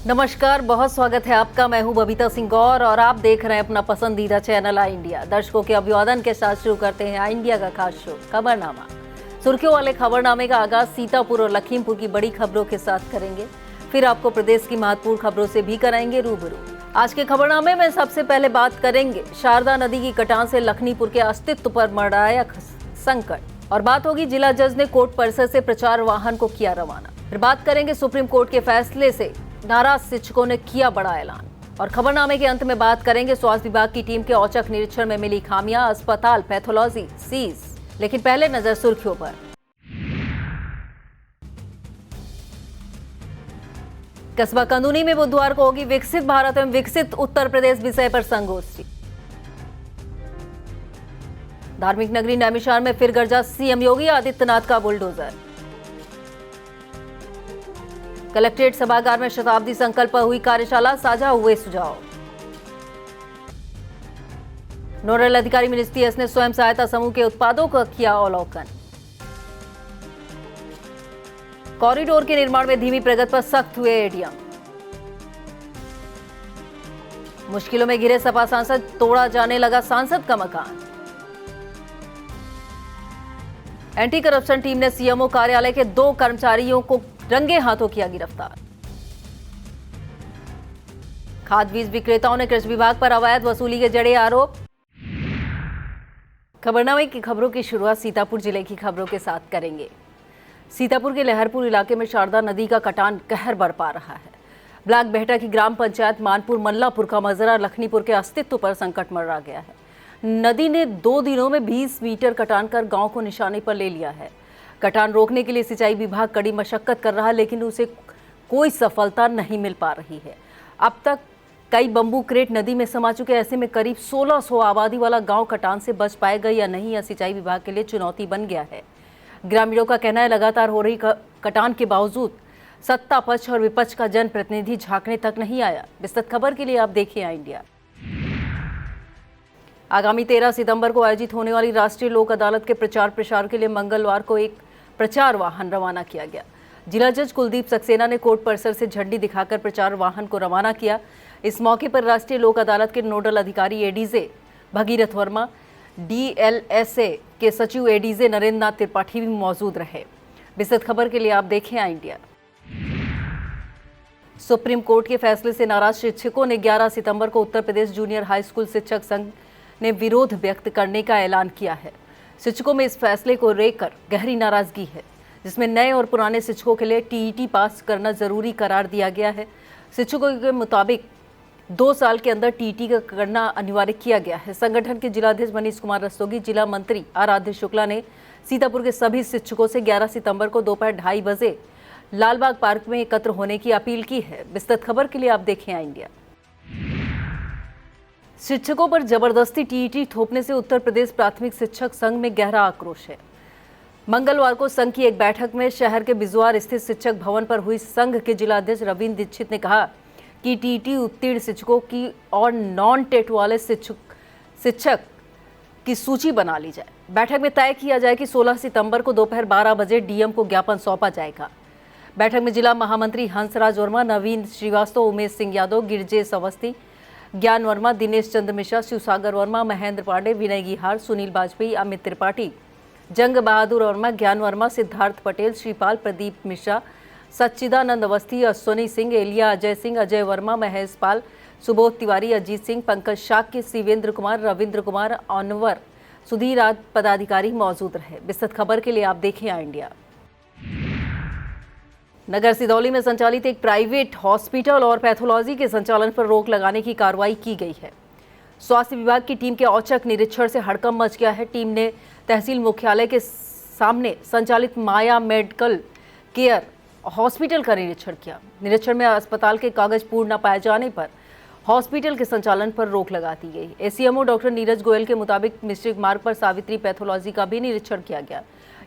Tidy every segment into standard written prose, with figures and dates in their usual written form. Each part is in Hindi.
नमस्कार, बहुत स्वागत है आपका। मैं हूं बबीता सिंह गौर और आप देख रहे हैं अपना पसंदीदा चैनल आई इंडिया। दर्शकों के अभिवादन के साथ शुरू करते हैं आई इंडिया का खास शो खबरनामा। सुर्खियों वाले खबरनामे का आगाज सीतापुर और लखीमपुर की बड़ी खबरों के साथ करेंगे, फिर आपको प्रदेश की महत्वपूर्ण खबरों से भी कराएंगे रूबरू। आज के खबरनामे में सबसे पहले बात करेंगे शारदा नदी की कटान से लखीमपुर के अस्तित्व पर मंडराया संकट, और बात होगी जिला जज ने कोर्ट परिसर से प्रचार वाहन को किया रवाना। फिर बात करेंगे सुप्रीम कोर्ट के फैसले से नाराज शिक्षकों ने किया बड़ा ऐलान, और खबरनामे के अंत में बात करेंगे स्वास्थ्य विभाग की टीम के औचक निरीक्षण में मिली खामियां, अस्पताल पैथोलॉजी सीज। लेकिन पहले नजर सुर्खियों पर। कस्बा कंदुनी में बुधवार को होगी विकसित भारत एवं विकसित उत्तर प्रदेश विषय पर संगोष्ठी। धार्मिक नगरी नैमिषारण्य में फिर गरजा सीएम योगी आदित्यनाथ का बुलडोजर। कलेक्ट्रेट सभागार में शताब्दी संकल्प पर हुई कार्यशाला, साझा हुए सुझाव। नोडल अधिकारी मिनिस्ट्री एस ने स्वयं सहायता समूह के उत्पादों का किया अवलोकन। कॉरिडोर के निर्माण में धीमी प्रगति पर सख्त हुए एडीएम। मुश्किलों में घिरे सपा सांसद, तोड़ा जाने लगा सांसद का मकान। एंटी करप्शन टीम ने सीएमओ कार्यालय के 2 कर्मचारियों को रंगे हाथों किया गिरफ्तार। खाद बीज विक्रेताओं ने कृषि विभाग पर अवैध वसूली के जड़े आरोप। खबरनामे की खबरों की शुरुआत सीतापुर जिले की खबरों के साथ करेंगे। सीतापुर के लहरपुर इलाके में शारदा नदी का कटान कहर बरपा रहा है। ब्लॉक बेहटा की ग्राम पंचायत मानपुर मल्लापुर का मजरा लखीमपुर के अस्तित्व पर संकट मंडरा गया है। नदी ने 2 दिनों में 20 मीटर कटान कर गांव को निशाने पर ले लिया है। कटान रोकने के लिए सिंचाई विभाग कड़ी मशक्कत कर रहा है, लेकिन उसे कोई सफलता नहीं मिल पा रही है। अब तक कई बंबू क्रेट नदी में समा चुके, ऐसे में करीब 1600 आबादी वाला गांव कटान से बच पाएगा या नहीं, यह सिंचाई विभाग के लिए चुनौती बन गया है। ग्रामीणों का कहना है लगातार हो रही कटान के बावजूद सत्ता पक्ष और विपक्ष का जनप्रतिनिधि झांकने तक नहीं आया। विस्तृत खबर के लिए आप देखिए आई इंडिया। आगामी 13 सितंबर को आयोजित होने वाली राष्ट्रीय लोक अदालत के प्रचार प्रसार के लिए मंगलवार को एक प्रचार वाहन रवाना किया गया। जिला जज कुलदीप सक्सेना ने कोर्ट परिसर से झंडी दिखाकर प्रचार वाहन को रवाना किया। इस मौके पर राष्ट्रीय लोक अदालत के नोडल अधिकारी एडीजे भगीरथ वर्मा, डीएलएसए के सचिव एडीजे नरेंद्र नाथ त्रिपाठी भी मौजूद रहे। विस्तृत खबर के लिए आप देखें आई इंडिया। सुप्रीम कोर्ट के फैसले से नाराज शिक्षकों ने 11 सितंबर को Uttar Pradesh junior high school शिक्षक संघ ने विरोध व्यक्त करने का ऐलान किया है। शिक्षकों में इस फैसले को लेकर गहरी नाराजगी है, जिसमें नए और पुराने शिक्षकों के लिए टीईटी पास करना जरूरी करार दिया गया है। शिक्षकों के मुताबिक 2 साल के अंदर टीईटी का करना अनिवार्य किया गया है। संगठन के जिलाध्यक्ष मनीष कुमार रस्तोगी, जिला मंत्री आराध्य शुक्ला ने सीतापुर के सभी शिक्षकों से 11 सितंबर को दोपहर 2:30 बजे लालबाग पार्क में एकत्र होने की अपील की है। विस्तृत खबर के लिए आप देखें आई इंडिया। शिक्षकों पर जबरदस्ती टीईटी थोपने से उत्तर प्रदेश प्राथमिक शिक्षक संघ में गहरा आक्रोश है। मंगलवार को संघ की एक बैठक में शहर के बिजवार स्थित शिक्षक भवन पर हुई। संघ के जिलाध्यक्ष रविंद्र दीक्षित ने कहा कि टीईटी उत्तीर्ण शिक्षकों की और नॉन टेट वाले शिक्षक की सूची बना ली जाए। बैठक में तय किया जाए कि 16 सितंबर को दोपहर 12 बजे डीएम को ज्ञापन सौंपा जाएगा। बैठक में जिला महामंत्री हंसराज वर्मा, नवीन श्रीवास्तव, उमेश सिंह यादव, गिरजेश अवस्थी, ज्ञान वर्मा, दिनेश चंद्र मिश्रा, शिवसागर वर्मा, महेंद्र पांडे, विनय गिहार, सुनील वाजपेयी, अमित त्रिपाठी, जंग बहादुर वर्मा, ज्ञान वर्मा, सिद्धार्थ पटेल, श्रीपाल, प्रदीप मिश्रा, सच्चिदानंद अवस्थी, अश्वनी सिंह, एलिया अजय सिंह, अजय वर्मा, महेश पाल, सुबोध तिवारी, अजीत सिंह, पंकज शाक्य, शिवेंद्र कुमार, रविंद्र कुमार, अनवर, सुधीर आदि पदाधिकारी मौजूद रहे। विस्तृत खबर के लिए आप देखें आई इंडिया। नगर सिदौली में संचालित एक प्राइवेट हॉस्पिटल और पैथोलॉजी के संचालन पर रोक लगाने की कार्रवाई की गई है। स्वास्थ्य विभाग की टीम के औचक निरीक्षण से हड़कंप मच गया है। टीम ने तहसील मुख्यालय के सामने संचालित माया मेडिकल केयर हॉस्पिटल का निरीक्षण किया। निरीक्षण में अस्पताल के कागज पूर्ण न पाए जाने पर हॉस्पिटल के संचालन पर रोक लगा दी गई। एसीएमओ डॉक्टर नीरज गोयल के मुताबिक मिश्रिक मार्ग पर सावित्री पैथोलॉजी का भी निरीक्षण किया गया।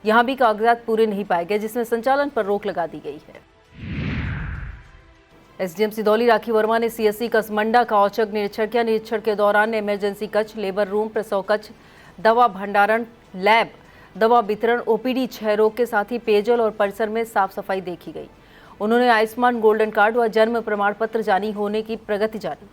यहां भी कागजात पूरे नहीं पाए गए, जिसमें संचालन पर रोक लगा दी गई है। एसडीएम सिदौली राखी वर्मा ने सीएससी कसमंडा का औचक निरीक्षण किया। निरीक्षण के दौरान इमरजेंसी कक्ष, लेबर रूम, प्रसव कक्ष, दवा भंडारण, लैब, दवा वितरण, ओपीडी, क्षय रोग के साथ ही पेयजल और परिसर में साफ सफाई देखी गई। उन्होंने आयुष्मान गोल्डन कार्ड व जन्म प्रमाण पत्र जारी होने की प्रगति जानी।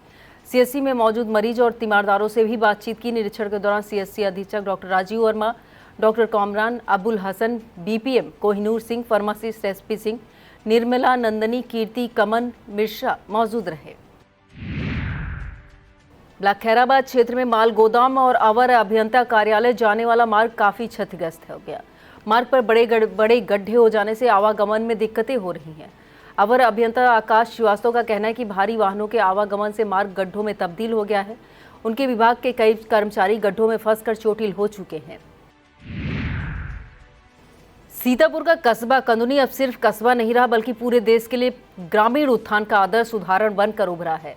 सीएससी में मौजूद मरीज और तीमारदारों से भी बातचीत की। निरीक्षण के दौरान सीएससी अधीक्षक doctor Rajeev Verma, doctor Kamran Abul Hasan, BPM Kohinoor Singh, pharmacist SP Singh, Nirmala Nandani, Kirti Kaman Mishra मौजूद रहे। ब्लॉक खैराबाद क्षेत्र में माल गोदाम और अवर अभियंता कार्यालय जाने वाला मार्ग काफी क्षतिग्रस्त हो गया। मार्ग पर बड़े गड्ढे हो जाने से आवागमन में दिक्कतें हो रही हैं। अवर अभियंता आकाश श्रीवास्तव का कहना है कि भारी वाहनों के आवागमन से मार्ग गड्ढों में तब्दील हो गया है। उनके विभाग के कई कर्मचारी गड्ढों में फंसकर चोटिल हो चुके हैं। सीतापुर का कस्बा कंदुनी अब सिर्फ कस्बा नहीं रहा, बल्कि पूरे देश के लिए ग्रामीण उत्थान का आदर्श उदाहरण बनकर उभरा है।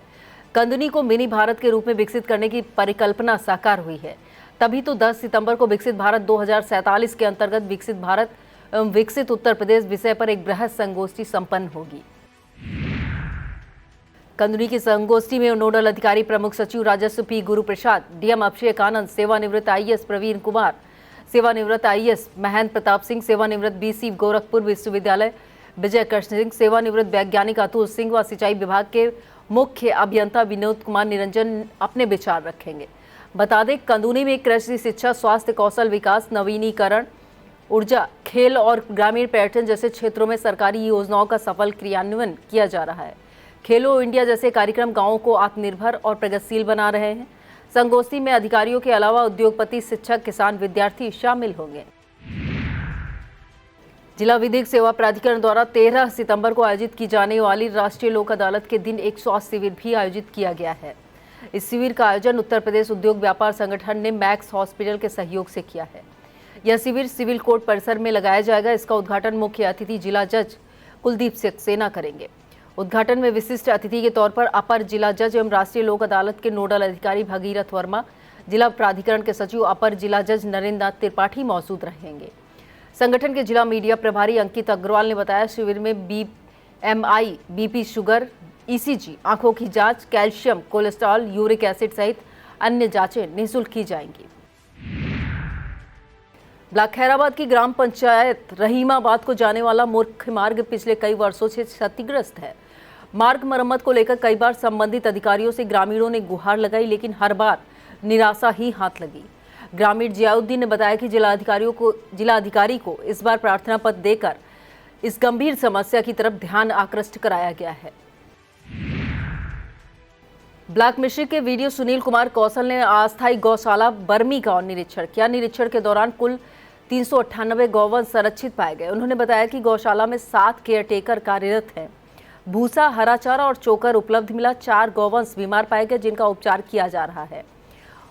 कंदुनी को मिनी भारत के रूप में विकसित करने की परिकल्पना साकार हुई है। तभी तो 10 सितंबर को विकसित भारत 2047 के अंतर्गत विकसित भारत एवं विकसित उत्तर प्रदेश विषय पर एक बृहद संगोष्ठी संपन्न होगी। कंदुनी की संगोष्ठी में नोडल अधिकारी प्रमुख सचिव राजस्व पी गुरु प्रसाद, डीएम अभिषेक आनंद, सेवानिवृत्त आईएएस प्रवीण कुमार, सेवानिवृत्त आईएएस महेंद्र प्रताप सिंह, सेवानिवृत्त बीसी गोरखपुर विश्वविद्यालय विजय कृष्ण सिंह, सेवानिवृत्त वैज्ञानिक अतुल सिंह व सिंचाई विभाग के मुख्य अभियंता विनोद कुमार निरंजन अपने विचार रखेंगे। बता दें, कंदुनी में कृषि शिक्षा, स्वास्थ्य, कौशल विकास, नवीनीकरण, ऊर्जा, खेल और ग्रामीण पर्यटन जैसे क्षेत्रों में सरकारी योजनाओं का सफल क्रियान्वयन किया जा रहा है। खेलो इंडिया जैसे कार्यक्रम गांवों को आत्मनिर्भर और प्रगतिशील बना रहे हैं। संगोष्ठी में अधिकारियों के अलावा उद्योगपति, शिक्षक, किसान, विद्यार्थी शामिल होंगे। जिला विधिक सेवा प्राधिकरण द्वारा 13 सितंबर को आयोजित की जाने वाली राष्ट्रीय लोक अदालत के दिन एक स्वास्थ्य शिविर भी आयोजित किया गया है। इस शिविर का आयोजन उत्तर प्रदेश उद्योग व्यापार संगठन ने मैक्स हॉस्पिटल के सहयोग से किया है। यह शिविर सिविल कोर्ट परिसर में लगाया जाएगा। इसका उद्घाटन मुख्य अतिथि जिला जज कुलदीप सक्सेना करेंगे। उद्घाटन में विशिष्ट अतिथि के तौर पर अपर जिला जज एवं राष्ट्रीय लोक अदालत के नोडल अधिकारी भगीरथ वर्मा, जिला प्राधिकरण के सचिव अपर जिला जज नरेंद्र नाथ त्रिपाठी मौजूद रहेंगे। संगठन के जिला मीडिया प्रभारी अंकित अग्रवाल ने बताया, शिविर में बीएमआई, बीपी, शुगर, ईसीजी, आंखों की जांच, कैल्शियम, कोलेस्ट्रॉल, यूरिक एसिड सहित अन्य जांचें निःशुल्क की जाएंगी। ब्लॉक खैराबाद की ग्राम पंचायत रहीमाबाद को जाने वाला मुख्य मार्ग पिछले कई वर्षों से क्षतिग्रस्त है। मार्ग मरम्मत को लेकर कई बार संबंधित अधिकारियों से ग्रामीणों ने गुहार लगाई, लेकिन हर बार निराशा ही हाथ लगी। ग्रामीण जियाउद्दीन ने बताया कि जिलाधिकारी को इस बार प्रार्थना पत्र देकर इस गंभीर समस्या की तरफ ध्यान आकृष्ट कराया गया है। ब्लॉक मिश्रिक के वीडियो सुनील कुमार कौशल ने अस्थायी गौशाला बर्मी का निरीक्षण किया। निरीक्षण के दौरान कुल 398 गौवंश संरक्षित पाए गए। उन्होंने बताया कि गौशाला में 7 केयरटेकर कार्यरत हैं। भूसा, हरा चारा और चोकर उपलब्ध मिला। 4 गौवंश बीमार पाए गए, जिनका उपचार किया जा रहा है।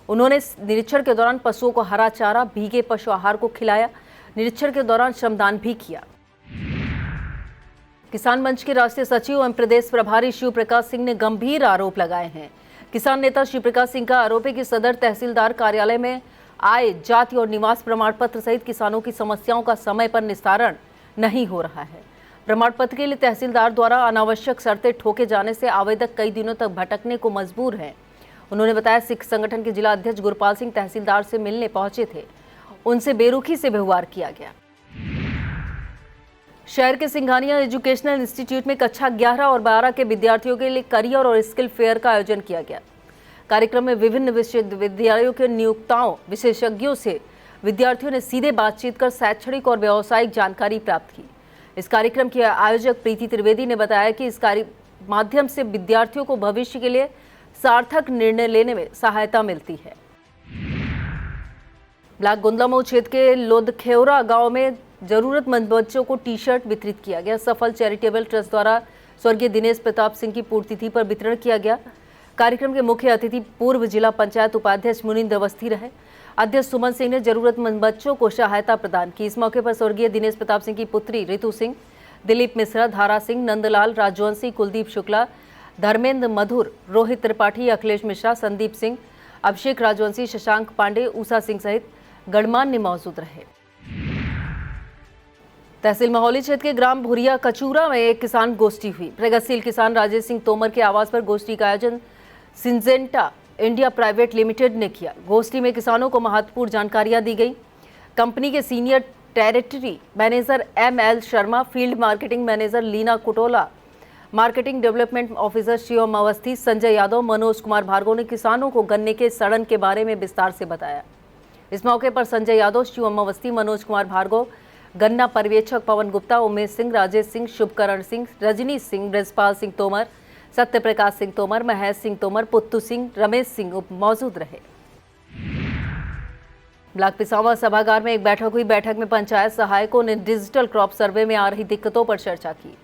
उन्होंने निरीक्षण के दौरान पशुओं को हरा चारा, भीगे पशु आहार को खिलाया। निरीक्षण के दौरान श्रमदान भी किया। किसान मंच के राष्ट्रीय सचिव एवं प्रदेश प्रभारी शिव प्रकाश सिंह ने गंभीर आरोप लगाए हैं। किसान नेता शिव प्रकाश सिंह का आरोप है कि सदर तहसीलदार कार्यालय में आय, जाति और निवास प्रमाण पत्र सहित किसानों की समस्याओं का समय पर निस्तारण नहीं हो रहा है। प्रमाण पत्र के लिए तहसीलदार द्वारा अनावश्यक शर्तें ठोके जाने से आवेदक कई दिनों तक भटकने को मजबूर हैं। उन्होंने बताया, सिख संगठन के जिला अध्यक्ष गुरपाल सिंह तहसीलदार से मिलने पहुंचे थे। उनसे बेरुखी से व्यवहार किया गया। शहर के सिंघानिया एजुकेशनल इंस्टीट्यूट में कक्षा 11 और 12 के विद्यार्थियों के लिए करियर और स्किल फेयर का आयोजन किया गया। कार्यक्रम में विभिन्न विश्वविद्यालयों के नियोक्ताओं, विशेषज्ञों से विद्यार्थियों ने सीधे बातचीत कर शैक्षणिक और व्यावसायिक जानकारी प्राप्त की। इस कार्यक्रम की आयोजक प्रीति त्रिवेदी ने बताया कि इस माध्यम से विद्यार्थियों को भविष्य के लिए सार्थक निर्णय लेने में सहायता मिलती है। ब्लॉक गुंदलामऊ क्षेत्र के लोदखेवरा गांव में जरूरतमंद बच्चों को टी शर्ट वितरित किया गया। सफल चैरिटेबल ट्रस्ट द्वारा स्वर्गीय दिनेश प्रताप सिंह की पुण्यतिथि पर वितरण किया गया। कार्यक्रम के मुख्य अतिथि पूर्व जिला पंचायत उपाध्यक्ष मुनिंद्र अवस्थी रहे। अध्यक्ष सुमन सिंह ने जरूरतमंद बच्चों को सहायता प्रदान की। इस मौके पर स्वर्गीय दिनेश प्रताप सिंह की पुत्री रितु सिंह, दिलीप मिश्रा, धारा सिंह, नंदलाल, राजवंशी, कुलदीप शुक्ला, धर्मेंद्र मधुर, रोहित त्रिपाठी, अखिलेश मिश्रा, संदीप सिंह, अभिषेक राजवंशी, शशांक पांडे, उषा सिंह सहित गणमान्य मौजूद रहे। तहसील महौली क्षेत्र के ग्राम भुरिया कचूरा में एक किसान गोष्ठी हुई। प्रगतिशील किसान राजेश सिंह तोमर के आवास पर गोष्ठी का आयोजन सिंजेंटा इंडिया प्राइवेट लिमिटेड ने किया। गोष्ठी में किसानों को महत्वपूर्ण जानकारियां दी गई। कंपनी के senior territory manager ML Sharma, field marketing manager Leena Kutola, marketing development officer Shivam Awasthi, Sanjay Yadav, Manoj Kumar Bhargava ने किसानों को गन्ने के सड़न के बारे में विस्तार से बताया। इस मौके पर संजय यादव, शिवम अवस्थी, मनोज कुमार भार्गव, गन्ना पर्यवेक्षक पवन गुप्ता, उमेश सिंह, राजेश सिंह, शुभकरण सिंह, रजनी सिंह, ब्रजपाल सिंह तोमर, सत्य प्रकाश सिंह तोमर, महेश सिंह तोमर, पुत्तू सिंह, रमेश सिंह मौजूद रहे। ब्लॉक पिसावा सभागार में एक बैठक हुई। बैठक में पंचायत सहायकों ने डिजिटल क्रॉप सर्वे में आ रही दिक्कतों पर चर्चा की।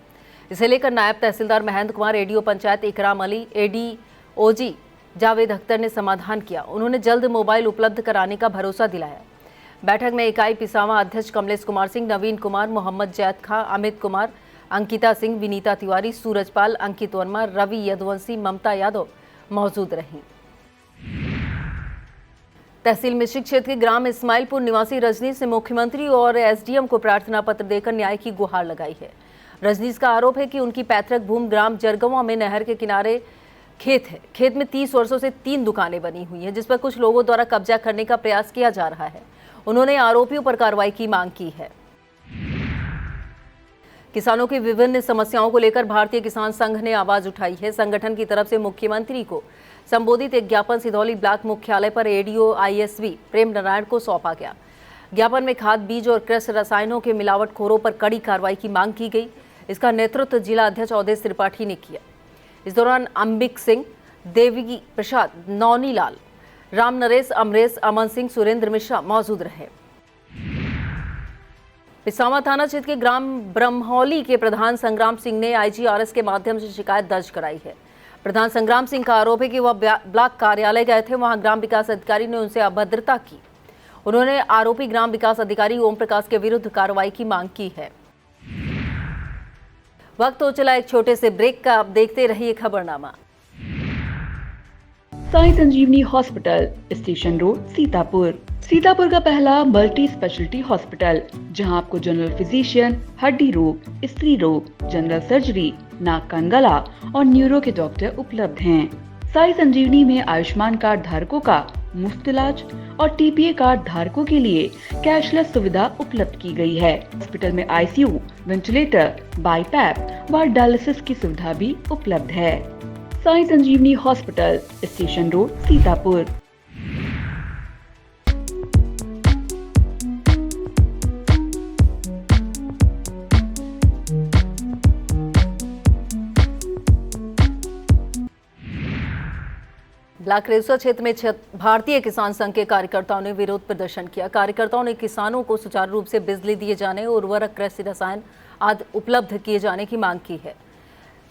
इसे लेकर नायब तहसीलदार महेंद्र कुमार, ADO पंचायत इकराम अली, ADOG जावेद अख्तर ने समाधान किया। उन्होंने जल्द मोबाइल उपलब्ध कराने का भरोसा दिलाया। बैठक में इकाई पिसावा अध्यक्ष कमलेश कुमार सिंह, नवीन कुमार, मोहम्मद जैद खां, अमित कुमार, अंकिता सिंह, विनीता तिवारी, सूरजपाल, अंकित वर्मा, रवि यदुवंशी, ममता यादव मौजूद रहीं। तहसील मिश्रिक क्षेत्र के ग्राम इस्माइलपुर निवासी रजनीश ने मुख्यमंत्री और SDM को प्रार्थना पत्र देकर न्याय की गुहार लगाई है। रजनीश का आरोप है कि उनकी पैतृक भूमि ग्राम जरगवा में नहर के किनारे खेत है। खेत में 30 वर्षों से 3 दुकानें बनी हुई हैं, जिस पर कुछ लोगों द्वारा कब्जा करने का प्रयास किया जा रहा है। उन्होंने आरोपियों पर कार्रवाई की मांग की है। किसानों की विभिन्न समस्याओं को लेकर भारतीय किसान संघ ने आवाज उठाई है। संगठन की तरफ से मुख्यमंत्री को संबोधित एक ज्ञापन सिधौली ब्लॉक मुख्यालय पर ADO ISV प्रेम नारायण को सौंपा गया। ज्ञापन में खाद, बीज और कृषि रसायनों के मिलावटखोरों पर कड़ी कार्रवाई की मांग की गई। इसका नेतृत्व जिला अध्यक्ष अवधेश त्रिपाठी ने किया। इस दौरान अंबिक सिंह, देवी प्रसाद, नौनी लाल, राम नरेश, अमरेश, अमन सिंह, सुरेंद्र मिश्रा मौजूद रहे। पिसावा थाना क्षेत्र के ग्राम ब्रह्मौली के प्रधान संग्राम सिंह ने IGRS के माध्यम से शिकायत दर्ज कराई है। प्रधान संग्राम सिंह का आरोप है कि वह ब्लॉक कार्यालय गए थे। वहां ग्राम विकास अधिकारी ने उनसे अभद्रता की। उन्होंने आरोपी ग्राम विकास अधिकारी ओम प्रकाश के विरुद्ध कार्रवाई की मांग की है। वक्त हो चला एक छोटे से ब्रेक का। अब देखते रहिए Khabarnama. Sai Sanjeevani hospital, station road, Sitapur. Sitapur का पहला मल्टी स्पेशलिटी हॉस्पिटल, जहां आपको जनरल फिजिशियन, हड्डी रोग, स्त्री रोग, जनरल सर्जरी, नाक कान गला और न्यूरो के डॉक्टर उपलब्ध हैं। साई संजीवनी में आयुष्मान कार्ड धारकों का मुफ्त इलाज और TPA कार्ड धारकों के लिए कैशलेस सुविधा उपलब्ध की गई है। हॉस्पिटल में ICU, वेंटिलेटर, बाईपैप व डायलिसिस की सुविधा भी उपलब्ध है। Sai Sanjeevani hospital, station road, Sitapur. Block Reusa क्षेत्र में भारतीय किसान संघ के कार्यकर्ताओं ने विरोध प्रदर्शन किया। कार्यकर्ताओं ने किसानों को सुचारू रूप से बिजली दिए जाने, उर्वरक, कृषि रसायन आदि उपलब्ध किए जाने की मांग की है।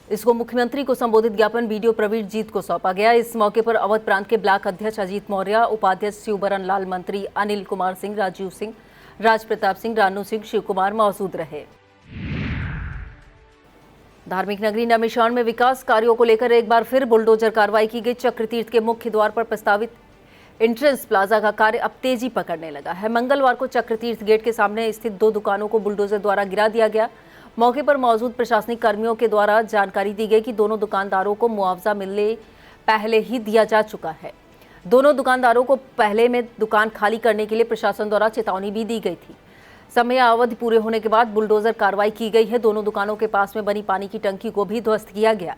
इसको मुख्यमंत्री को संबोधित ज्ञापन BDO प्रवीण जीत को सौंपा गया। इस मौके पर अवध प्रांत के ब्लॉक अध्यक्ष अजीत मौर्य, उपाध्यक्ष शिवबरन लाल, मंत्री अनिल कुमार सिंह, राजीव सिंह, राज प्रताप सिंह, रानू सिंह, शिव कुमार मौजूद रहे। धार्मिक नगरी नैमिषारण्य में विकास कार्यों को लेकर एक बार फिर बुलडोजर कार्रवाई की गई। चक्रतीर्थ के मुख्य द्वार पर प्रस्तावित एंट्रेंस प्लाजा का कार्य अब तेजी पकड़ने लगा है। मंगलवार को चक्रतीर्थ गेट के सामने स्थित 2 दुकानों को बुलडोजर द्वारा गिरा दिया गया। मौके पर मौजूद प्रशासनिक कर्मियों के द्वारा जानकारी दी गई कि दोनों दुकानदारों को मुआवजा मिलने पहले ही दिया जा चुका है। दोनों दुकानदारों को पहले में दुकान खाली करने के लिए प्रशासन द्वारा चेतावनी भी दी गई थी। समय अवधि पूरे होने के बाद बुलडोजर कार्रवाई की गई है। दोनों दुकानों के पास में बनी पानी की टंकी को भी ध्वस्त किया गया।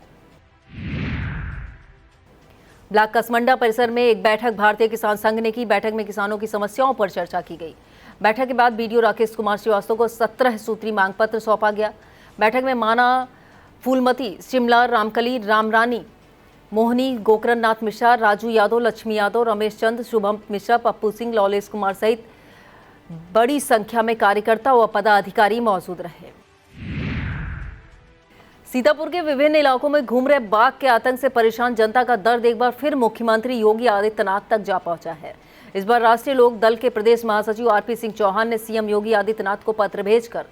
ब्लॉक कसमंडा परिसर में एक बैठक भारतीय किसान संघ ने की। बैठक में किसानों की समस्याओं पर चर्चा की गई। बैठक के बाद BDO राकेश कुमार श्रीवास्तव को 17 सूत्री मांग पत्र सौंपा गया। बैठक में माना, फूलमती, शिमला, रामकली, रामरानी, मोहनी, गोकरण नाथ मिश्रा, राजू यादव, लक्ष्मी यादव, रमेश चंद, शुभम मिश्रा, पप्पू सिंह, लौलेश कुमार सहित बड़ी संख्या में कार्यकर्ता व पदाधिकारी मौजूद रहे। सीतापुर के विभिन्न इलाकों में घूम रहे बाघ के आतंक से परेशान जनता का दर्द एक बार फिर मुख्यमंत्री योगी आदित्यनाथ तक जा पहुंचा है। इस बार राष्ट्रीय लोक दल के प्रदेश महासचिव RP सिंह चौहान ने CM योगी आदित्यनाथ को पत्र भेजकर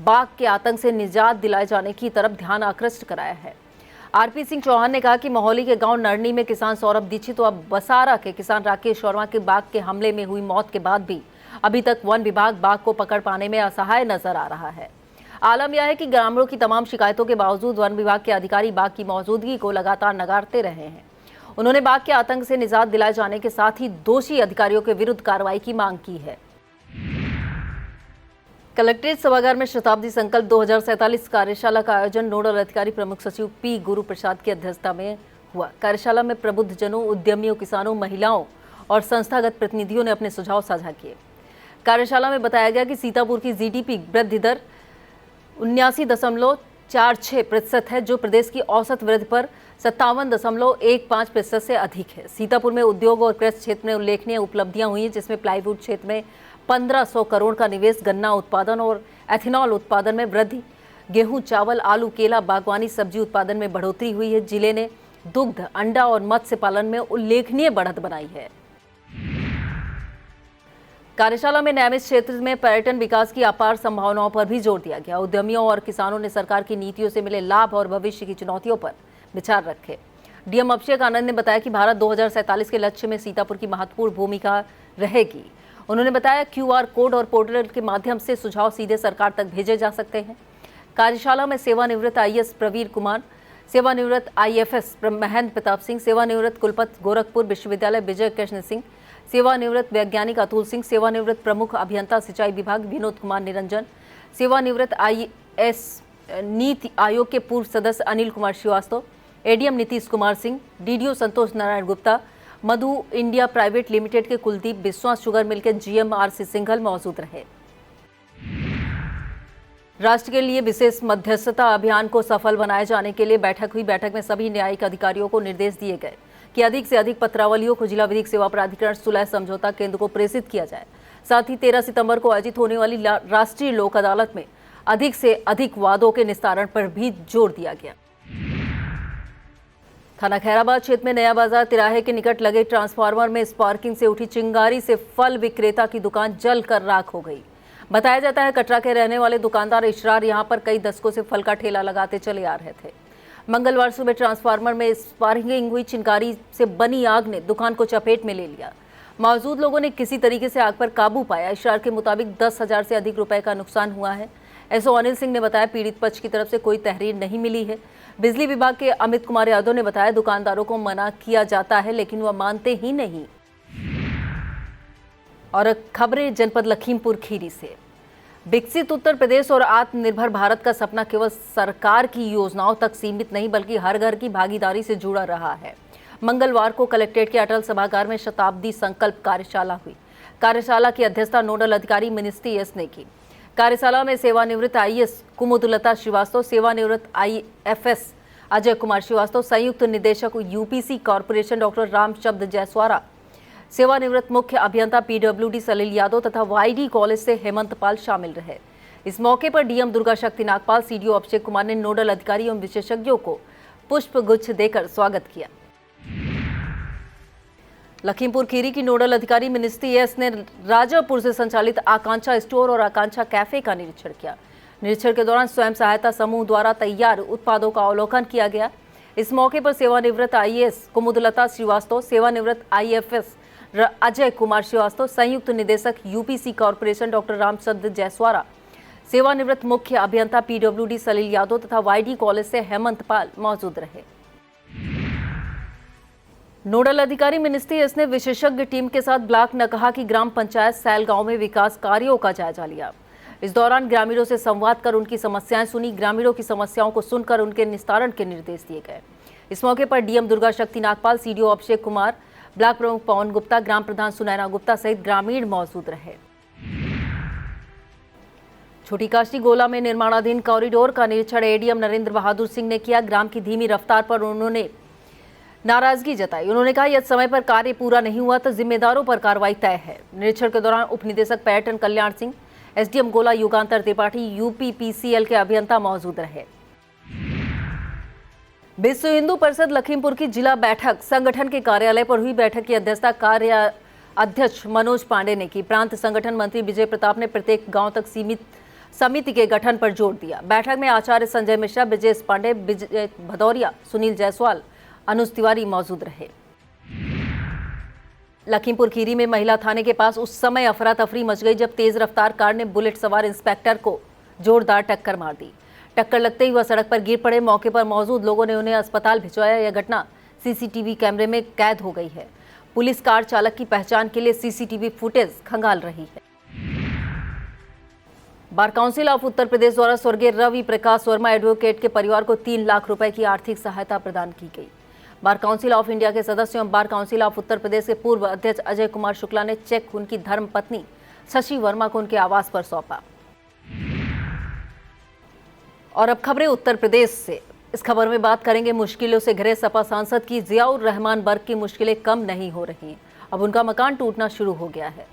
बाघ के आतंक से निजात दिलाए जाने की तरफ ध्यान आकृष्ट कराया है। RP सिंह चौहान ने कहा कि मोहौली के गांव नरनी में किसान सौरभ दीक्षित व बसारा के किसान राकेश शर्मा के बाघ के हमले में हुई मौत के बाद भी अभी तक वन विभाग बाघ को पकड़ पाने में असहाय नजर आ रहा है। आलम यह है कि ग्रामीणों की तमाम शिकायतों के बावजूद वन विभाग के अधिकारी बाघ की मौजूदगी को लगातार नकारते रहे हैं। उन्होंने बाघ के आतंक से निजात दिलाए जाने के साथ ही दोषी अधिकारियों के विरुद्ध कार्रवाई की मांग की है। कलेक्ट्रेट सभागार में शताब्दी संकल्प 2047 कार्यशाला का आयोजन नोडल अधिकारी प्रमुख सचिव पी गुरु प्रसाद की अध्यक्षता में हुआ। कार्यशाला में प्रबुद्धजनों, उद्यमियों, किसानों, महिलाओं और संस्थागत प्रतिनिधियों ने अपने सुझाव साझा किए। कार्यशाला में बताया गया कि सीतापुर की जीडीपी वृद्धि दर 79.46% है, जो प्रदेश की औसत वृद्धि पर 57.15% से अधिक है। सीतापुर में उद्योग और कृषि क्षेत्र में उल्लेखनीय उपलब्धियां हुई हैं, जिसमें प्लाईवुड क्षेत्र में 1500 करोड़ का निवेश, गन्ना उत्पादन और एथेनॉल उत्पादन में वृद्धि, गेहूं, चावल, आलू, केला, बागवानी, सब्जी उत्पादन में बढ़ोतरी हुई है। जिले ने दुग्ध, अंडा और मत्स्य पालन में उल्लेखनीय बढ़त बनाई है। कार्यशाला में न्यामित क्षेत्र में पर्यटन विकास की अपार संभावनाओं पर भी जोर दिया गया। उद्यमियों और किसानों ने सरकार की नीतियों से मिले लाभ और भविष्य की चुनौतियों पर विचार रखे। डीएम अभिषेक आनंद ने बताया कि भारत 2047 के लक्ष्य में सीतापुर की महत्वपूर्ण भूमिका रहेगी। उन्होंने बताया क्यूआर कोड और पोर्टल के माध्यम से सुझाव सीधे सरकार तक भेजे जा सकते हैं। कार्यशाला में सेवानिवृत्त आईएएस प्रवीर कुमार, सेवानिवृत्त आईएफएस महेंद्र प्रताप सिंह, सेवानिवृत्त कुलपति गोरखपुर विश्वविद्यालय विजय कृष्ण सिंह, सेवानिवृत्त वैज्ञानिक अतुल सिंह, सेवानिवृत्त प्रमुख अभियंता सिंचाई विभाग विनोद कुमार निरंजन, सेवानिवृत्त आईएएस नीति आयोग के पूर्व सदस्य अनिल कुमार श्रीवास्तव, एडीएम नीतीश कुमार सिंह, डीडीओ संतोष नारायण गुप्ता, मधु इंडिया प्राइवेट लिमिटेड के कुलदीप, विश्वास शुगर मिल के जीएम आरसी सिंघल मौजूद रहे। राष्ट्र के लिए विशेष मध्यस्थता अभियान को सफल बनाए जाने के लिए बैठक हुई। बैठक में सभी न्यायिक अधिकारियों को निर्देश दिए गए कि अधिक से अधिक पत्रावलियों को जिला विधिक सेवा प्राधिकरण सुलह समझौता केंद्र को प्रेषित किया जाए। साथ ही 13 सितंबर को आयोजित होने वाली राष्ट्रीय लोक अदालत में अधिक से अधिक वादों के निस्तारण पर भी जोर दिया गया। थाना खैराबाद क्षेत्र में नया बाजार तिराहे के निकट लगे ट्रांसफार्मर में स्पार्किंग से उठी चिंगारी से फल विक्रेता की दुकान जलकर राख हो गई। बताया जाता है कटरा के रहने वाले दुकानदार इशरार यहां पर कई दशकों से फल का ठेला लगाते चले आ रहे थे। मंगलवार सुबह ट्रांसफार्मर में स्पार्किंग हुई चिंगारी से बनी आग ने दुकान को चपेट में ले लिया। मौजूद लोगों ने किसी तरीके से आग पर काबू पाया। इशरार के मुताबिक 10,000 से अधिक रुपए का नुकसान हुआ है। एसओ अनिल सिंह ने बताया पीड़ित पक्ष की तरफ से कोई तहरीर नहीं मिली है। बिजली विभाग के अमित कुमार यादव ने बताया दुकानदारों को मना किया जाता है लेकिन वह मानते ही नहीं। और खबरें जनपद लखीमपुर खीरी से। विकसित उत्तर प्रदेश और आत्मनिर्भर भारत का सपना केवल सरकार की योजनाओं तक सीमित नहीं बल्कि हर घर की भागीदारी से जुड़ा रहा है। मंगलवार को कलेक्ट्रेट के अटल सभागार में शताब्दी संकल्प कार्यशाला हुई। कार्यशाला की अध्यक्षता नोडल अधिकारी मिनिस्ट्री एस ने की। कार्यशाला में सेवानिवृत्त आईएएस कुमुदलता श्रीवास्तव, सेवानिवृत्त आईएफएस अजय कुमार श्रीवास्तव, संयुक्त निदेशक यूपीसी कॉर्पोरेशन डॉक्टर रामचंद जयसवारा, सेवानिवृत्त मुख्य अभियंता पीडब्ल्यूडी सलील यादव तथा वाईडी कॉलेज से हेमंत पाल शामिल रहे। इस मौके पर डीएम दुर्गा शक्ति नागपाल, सीडीओ अभिषेक कुमार ने नोडल अधिकारियों एवं विशेषज्ञों को पुष्प गुच्छ देकर स्वागत किया। लखीमपुर खीरी की नोडल अधिकारी मिनिस्ट्री एस ने राजापुर से संचालित आकांक्षा स्टोर और आकांक्षा कैफे का निरीक्षण किया। निरीक्षण के दौरान स्वयं सहायता समूह द्वारा तैयार उत्पादों का अवलोकन किया गया। इस मौके पर सेवानिवृत्त आईएएस कुमुदलता श्रीवास्तव, सेवानिवृत्त आईएफएस अजय कुमार श्रीवास्तव, संयुक्त निदेशक यूपीसी कॉर्पोरेशन डॉक्टर रामचंद जयसवारा, सेवानिवृत्त मुख्य अभियंता पीडब्ल्यूडी सलील यादव तथा वाईडी कॉलेज से हेमंत पाल मौजूद रहे। नोडल अधिकारी मिनिस्ट्री एस ने विशेषज्ञ टीम के साथ ब्लॉक नकहा की ग्राम पंचायत सैलगांव में विकास कार्यों का जायजा लिया। इस दौरान ग्रामीणों से संवाद कर उनकी समस्याएं सुनी। ग्रामीणों की समस्याओं को सुनकर उनके निस्तारण के निर्देश दिए गए। इस मौके पर डीएम दुर्गा शक्ति नागपाल, सीडीओ अभिषेक कुमार, ब्लॉक प्रमुख पवन गुप्ता, ग्राम प्रधान सुनैना गुप्ता सहित ग्रामीण मौजूद रहे। छोटी काशी गोला में निर्माणाधीन कॉरिडोर का निरीक्षण एडीएम नरेंद्र बहादुर सिंह ने किया। ग्राम की धीमी रफ्तार पर उन्होंने नाराजगी जताई। उन्होंने कहा यदि समय पर कार्य पूरा नहीं हुआ तो जिम्मेदारों पर कार्रवाई तय है। निरीक्षण के दौरान उप निदेशक पर्यटन कल्याण सिंह, एसडीएम गोला युगांतर त्रिपाठी, यूपीपीसीएल के अभियंता मौजूद रहे। विश्व हिंदू परिषद लखीमपुर की जिला बैठक संगठन के कार्यालय पर हुई। बैठक की अध्यक्षता कार्य अध्यक्ष मनोज पांडे ने की। प्रांत संगठन मंत्री विजय प्रताप ने प्रत्येक गांव तक सीमित समिति के गठन पर जोर दिया। बैठक में आचार्य संजय मिश्रा, विजय पांडे, विजय भदौरिया, सुनील जायसवाल, अनुज तिवारी मौजूद रहे। लखीमपुर खीरी में महिला थाने के पास उस समय अफरा तफरी मच गई जब तेज रफ्तार कार ने बुलेट सवार इंस्पेक्टर को जोरदार टक्कर मार दी। टक्कर लगते ही वह सड़क पर गिर पड़े। मौके पर मौजूद लोगों ने उन्हें अस्पताल भिजवाया। यह घटना सीसीटीवी कैमरे में कैद हो गई है। पुलिस कार चालक की पहचान के लिए सीसीटीवी फुटेज खंगाल रही है। Bar council of Uttar Pradesh द्वारा स्वर्गीय रवि प्रकाश वर्मा एडवोकेट के परिवार को 3 लाख रुपए की आर्थिक सहायता प्रदान की गई। बार काउंसिल ऑफ इंडिया के सदस्यों एवं bar council of Uttar Pradesh के पूर्व अध्यक्ष अजय कुमार शुक्ला ने चेक उनकी धर्मपत्नी शशि वर्मा को उनके आवास पर सौंपा। और अब खबरें उत्तर प्रदेश से। इस खबर में बात करेंगे मुश्किलों से घिरे सपा सांसद की जियाउर रहमान बर्ग की मुश्किलें कम नहीं हो रही। अब उनका मकान टूटना शुरू हो गया है।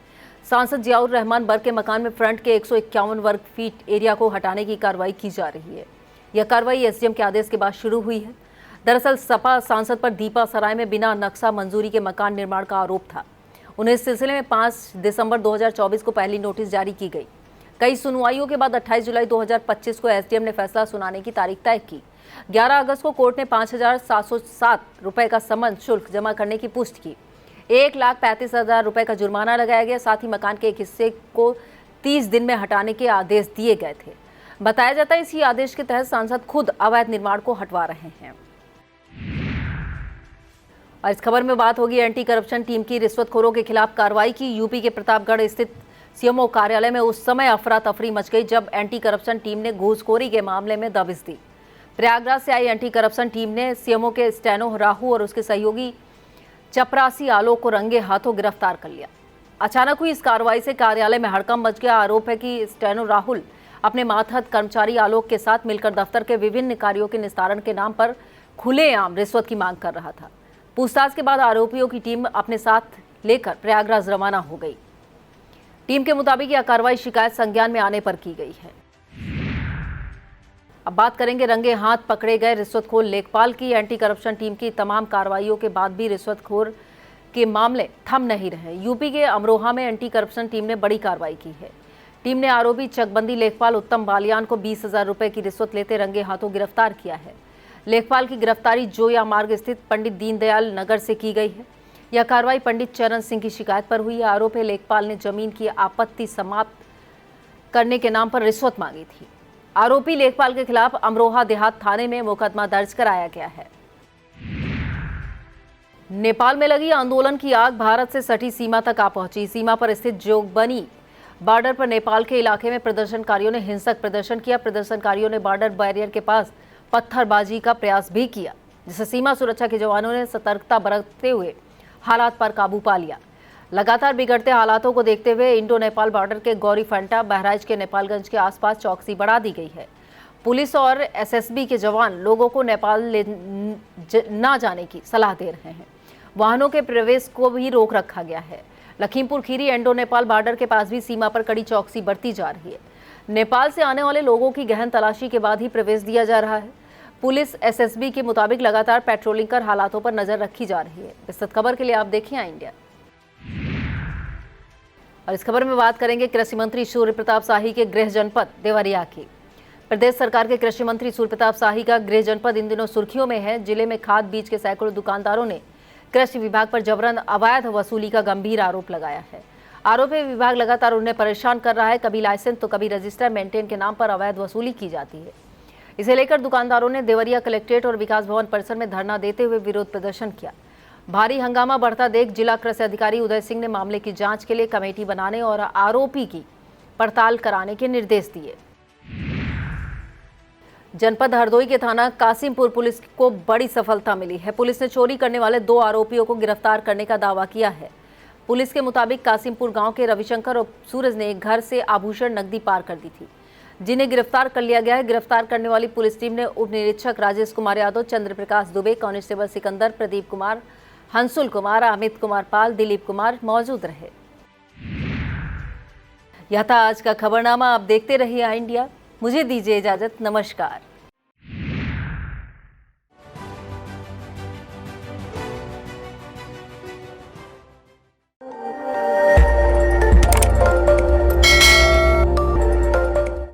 सांसद जियाउर रहमान बर्ग के मकान में फ्रंट के 151 वर्ग फीट एरिया को हटाने की कार्रवाई की जा रही है। यह कार्रवाई एसडीएम के आदेश के बाद शुरू हुई है। दरअसल सपा सांसद पर दीपा सराय में बिना नक्शा मंजूरी के मकान निर्माण का आरोप था। उन्हें इस सिलसिले में 5 दिसंबर 2024 को पहली नोटिस जारी की गई। कई सुनवाइयों के बाद 28 जुलाई 2025 को एसडीएम ने फैसला सुनाने की तारीख तय की। 11 अगस्त को कोर्ट ने 5,707 रुपए का समन शुल्क जमा करने की पुष्टि की। 1,35,000 रुपए का जुर्माना लगाया गया। साथ ही मकान के एक हिस्से को 30 दिन में हटाने के आदेश दिए गए थे। बताया जाता है इसी आदेश के तहत सांसद खुद अवैध निर्माण को हटवा रहे हैं। और इस खबर में बात होगी एंटी करप्शन टीम की रिश्वतखोरों के खिलाफ कार्रवाई की। यूपी के प्रतापगढ़ स्थित सीएमओ कार्यालय में उस समय अफरा तफरी मच गई जब एंटी करप्शन टीम ने घूसखोरी के मामले में दबिश दी। प्रयागराज से आई एंटी करप्शन टीम ने सीएमओ के स्टेनो राहू और उसके सहयोगी चपरासी आलोक को रंगे हाथों गिरफ्तार कर लिया। अचानक हुई इस कार्रवाई से कार्यालय में हड़कंप मच गया। आरोप है कि स्टेनो राहुल अपने मातहत कर्मचारी आलोक के साथ मिलकर दफ्तर के विभिन्न कार्यों के निस्तारण के नाम पर खुलेआम रिश्वत की मांग कर रहा था। पूछताछ के बाद आरोपियों की टीम अपने साथ लेकर प्रयागराज रवाना हो गई। टीम के मुताबिक यह कार्रवाई शिकायत संज्ञान में आने पर की गई है। अब बात करेंगे रंगे हाथ पकड़े गए रिश्वतखोर लेखपाल की। एंटी करप्शन टीम की तमाम कार्रवाइयों के बाद भी रिश्वतखोर के मामले थम नहीं रहे। यूपी के अमरोहा में एंटी करप्शन टीम ने बड़ी कार्रवाई की है। टीम ने आरोपी चकबंदी लेखपाल उत्तम बालियान को 20,000 रुपए की रिश्वत लेते रंगे हाथों गिरफ्तार किया है। लेखपाल की गिरफ्तारी जोया मार्ग स्थित पंडित दीनदयाल नगर से की गई है। यह कार्रवाई पंडित चरण सिंह की शिकायत पर हुई है। आरोप है लेखपाल ने जमीन की आपत्ति समाप्त करने के नाम पर रिश्वत मांगी थी। आरोपी लेखपाल के खिलाफ अमरोहा देहात थाने में मुकदमा दर्ज कराया गया है। नेपाल में लगी आंदोलन की आग भारत से सटी सीमा तक आ पहुंची। सीमा पर स्थित जोगबनी बॉर्डर पर नेपाल के इलाके में प्रदर्शनकारियों ने हिंसक प्रदर्शन किया। प्रदर्शनकारियों ने बॉर्डर बैरियर के पास पत्थरबाजी का प्रयास भी किया, जिससे सीमा सुरक्षा के जवानों ने सतर्कता बरतते हुए हालात पर काबू पा लिया। लगातार बिगड़ते हालातों को देखते हुए इंडो नेपाल बॉर्डर के गौरीफंटा, बहराइच के नेपालगंज के आसपास चौकसी बढ़ा दी गई है। पुलिस और एसएसबी के जवान लोगों को नेपाल न जाने की सलाह दे रहे हैं। वाहनों के प्रवेश को भी रोक रखा गया है। लखीमपुर खीरी इंडो नेपाल बॉर्डर के पास भी सीमा पर कड़ी चौकसी बढ़ती जा रही है। नेपाल से आने वाले लोगों की गहन तलाशी के बाद ही प्रवेश दिया जा रहा है। पुलिस एसएसबी के मुताबिक लगातार पेट्रोलिंग कर हालातों पर नजर रखी जा रही है। विस्तृत खबर के लिए आप देखिए आई इंडिया। और इस खबर में बात करेंगे कृषि मंत्री सूर्य प्रताप शाही के गृह जनपद देवरिया की। प्रदेश सरकार के कृषि मंत्री सूर्य प्रताप शाही का गृह जनपद इन दिनों सुर्खियों में है। जिले में खाद बीज के सैकड़ों दुकानदारों ने कृषि विभाग पर जबरन अवैध वसूली का गंभीर आरोप लगाया है। आरोप है विभाग लगातार उन्हें परेशान कर रहा है। कभी लाइसेंस तो कभी रजिस्टर मेंटेन के नाम पर अवैध वसूली की जाती है। इसे लेकर दुकानदारों ने देवरिया कलेक्ट्रेट और विकास भवन परिसर में धरना देते हुए विरोध प्रदर्शन किया। भारी हंगामा बढ़ता देख जिला कृषि अधिकारी उदय सिंह ने मामले की जांच के लिए कमेटी बनाने और आरोपी की पड़ताल कराने के निर्देश दिए। जनपद हरदोई के थाना कासिमपुर पुलिस को बड़ी सफलता मिली है। पुलिस ने चोरी करने वाले 2 आरोपियों को गिरफ्तार करने का दावा किया है। पुलिस के मुताबिक कासिमपुर गांव के रविशंकर और सूरज ने एक घर से आभूषण नकदी पार कर दी थी, जिन्हें गिरफ्तार कर लिया गया है। गिरफ्तार करने वाली पुलिस टीम ने उप निरीक्षक राजेश कुमार यादव, चंद्र प्रकाश दुबे, कांस्टेबल सिकंदर, प्रदीप कुमार, हंसुल कुमार, अमित कुमार पाल, दिलीप कुमार मौजूद रहे। यह था आज का खबरनामा। आप देखते रहिए आई इंडिया। मुझे दीजिए इजाजत। नमस्कार।